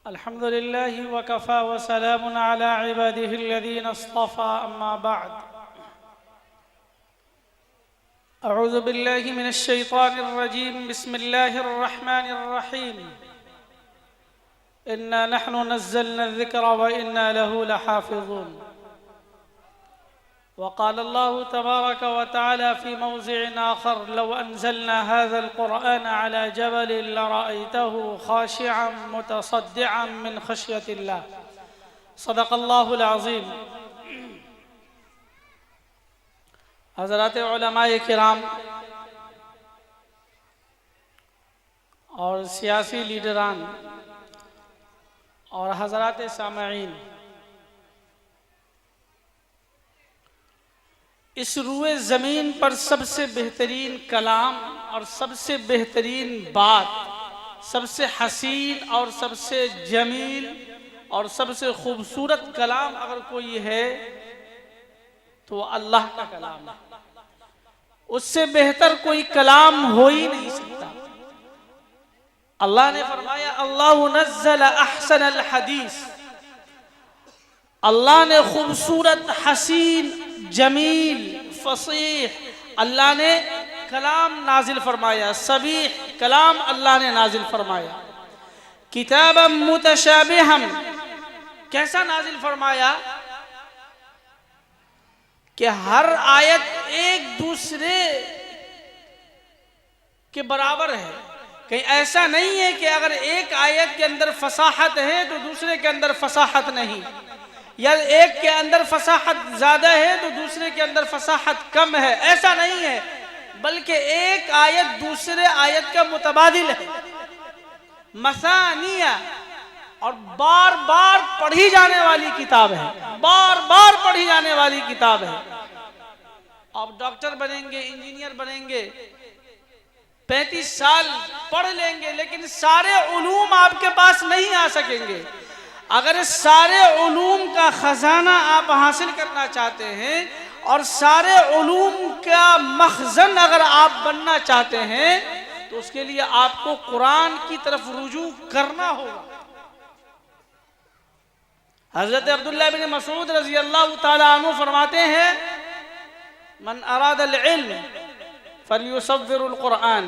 अल्हम्दुलिल्लाहि वकफ़ा व सलामुन अला इबादिहि अल्लज़ीना इस्तफ़ा अम्मा बअद। अऊज़ु बिल्लाहि मिनश शैतानिर रजीम। बिस्मिल्लाहिर रहमानिर रहीम। इन्ना नहनु नज़्ज़लना ज़िक्रा व इन्ना लहु लहाफ़िज़ून। वक़ाल अल्लाहु तबारक व तआला फ़ी मौज़िइन आख़र लौ अंज़लना हाज़ल क़ुरआन अला जबलिन लरअयतहु ख़ाशिअन मुतसद्दिअन मिन ख़श्यतिल्लाह। सदक़ल्लाहुल अज़ीम। हज़रात उलमाए किराम और सियासी लीडरान और हज़रात सामईन, इस रुए ज़मीन पर सबसे बेहतरीन कलाम और सबसे बेहतरीन बात, सबसे हसीन और सबसे जमील और सबसे खूबसूरत कलाम अगर कोई है तो अल्लाह का कलाम है। उससे बेहतर कोई कलाम हो ही नहीं सकता। अल्लाह ने फरमाया अल्लाहु नज़्ज़ल अहसनल हदीस। अल्लाह ने खूबसूरत, हसीन, जमील, फसीह अल्लाह ने कलाम नाजिल फरमाया। सबीह कलाम अल्लाह ने नाजिल फरमाया। किताबम मुतशाबिहम, कैसा नाजिल फरमाया कि हर आयत एक दूसरे के बराबर है। कहीं ऐसा नहीं है कि अगर एक आयत के अंदर फसाहत है तो दूसरे के अंदर फसाहत नहीं, या एक के अंदर फसाहत ज्यादा है तो दूसरे के अंदर फसाहत कम है, ऐसा नहीं है। बल्कि एक आयत दूसरे आयत का मुतबादिल है, मसानिया, और बार बार पढ़ी जाने वाली किताब है, बार बार पढ़ी जाने वाली किताब है। आप डॉक्टर बनेंगे, इंजीनियर बनेंगे, 35 साल पढ़ लेंगे, लेकिन सारे उलूम आपके पास नहीं आ सकेंगे। अगर सारे उलूम का खजाना आप हासिल करना चाहते हैं और सारे उलूम का मखजन अगर आप बनना चाहते हैं तो उसके लिए आपको कुरान की तरफ रुजू करना होगा। हजरत अब्दुल्लाह बिन मसूद रज़ी अल्लाह ताला अन्हु फरमाते हैं मन अरादल इल्म फलयुसव्विरुल कुरान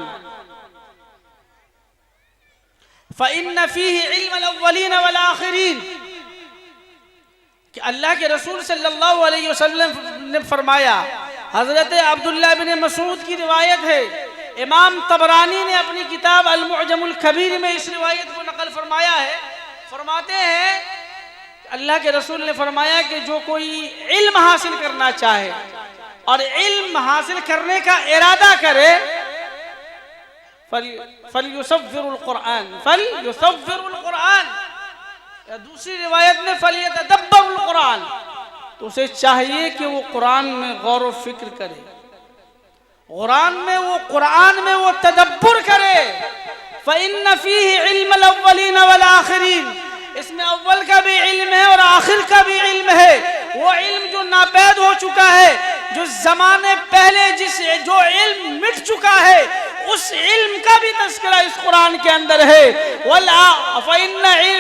फ़इन्न फ़ीही इल्मल अव्वलीन वल आखिरीन। कि अल्लाह के रसूल सल्लल्लाहु अलैहि वसल्लम ने फरमाया, हजरत अब्दुल्लाह बिन मसूद की रिवायत है, इमाम तबरानी ने अपनी किताब अल मुअजमुल कबीर में इस रिवायत को नकल फरमाया है। फरमाते हैं अल्लाह के रसूल ने फरमाया कि जो कोई इल्म हासिल करना चाहे और इल्म हासिल करने का इरादा करे फलयुसव्विरुल कुरान, फलयुसव्विरुल कुरान, या दूसरी रिवायत में फलयतदब्बरुल कुरान, तो उसे चाहिए कि वो कुरान में गौर व फिक्र करे, कुरान में वो तदब्बुर करे। फ़इन्न फ़ीही इल्मल अव्वलीन वल आखिरीन, इसमें अव्वल का भी इल्म है और आखिर का भी इल्म है। वो इल्म जो नापैद हो चुका है, जो जमाने पहले जो इल्म मिट चुका है, उस इल्म का भी तज़किरा इस कुरान के अंदर है।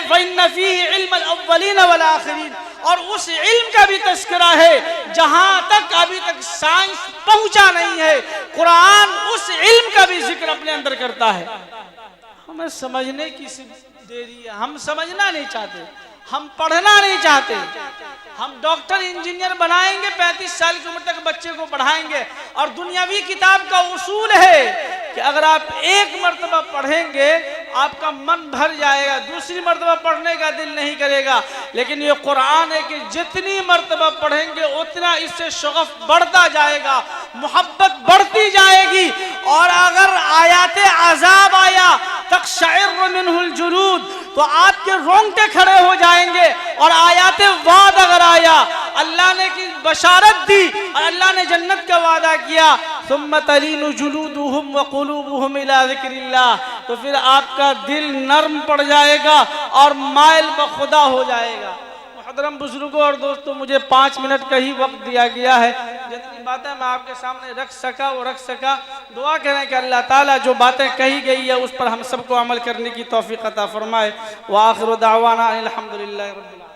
फ़इन्न फ़ीही इल्मल अव्वलीन वल आखिरीन, और उस इल्म का भी तज़किरा है जहां तक अभी तक साइंस पहुंचा नहीं है। कुरान उस इल्म का भी जिक्र अपने अंदर करता है। हमें समझने की देरी है, हम समझना नहीं चाहते, हम पढ़ना नहीं चाहते। हम डॉक्टर इंजीनियर बनाएंगे, 35 साल की उम्र तक बच्चे को पढ़ाएंगे, और दुनियावी किताब का उसूल है कि अगर आप एक मर्तबा पढ़ेंगे आपका मन भर जाएगा, दूसरी मर्तबा पढ़ने का दिल नहीं करेगा। लेकिन ये कुरान है कि जितनी मर्तबा पढ़ेंगे उतना इससे शगफ बढ़ता जाएगा, मोहब्बत बढ़ती जाएगी। और अगर आयाते अज़ाब आया तक़शइर्रु मिन्हुल जुलूद, तो आपके रोंगटे खड़े हो जाएंगे। और आयाते वाद अगर आया, अल्लाह ने की बशारत दी और अल्लाह ने जन्नत का वादा किया, सुम्मा तलीनु जुलूदुहुम व क़ुलूबुहुम इला ज़िक्रिल्लाह, तो फिर आपका दिल नर्म पड़ जाएगा और माइल बखुदा हो जाएगा। मुहतरम बुजुर्गों और दोस्तों, मुझे 5 मिनट का ही वक्त दिया गया है, जितनी बातें मैं आपके सामने रख सका वो रख सका। दुआ करें कि अल्लाह ताला जो बातें कही गई है उस पर हम सबको अमल करने की तौफीक अता फरमाए। व आखिर दावाना अनिल हम्दुलिल्लाहि रब्बिल आलमीन।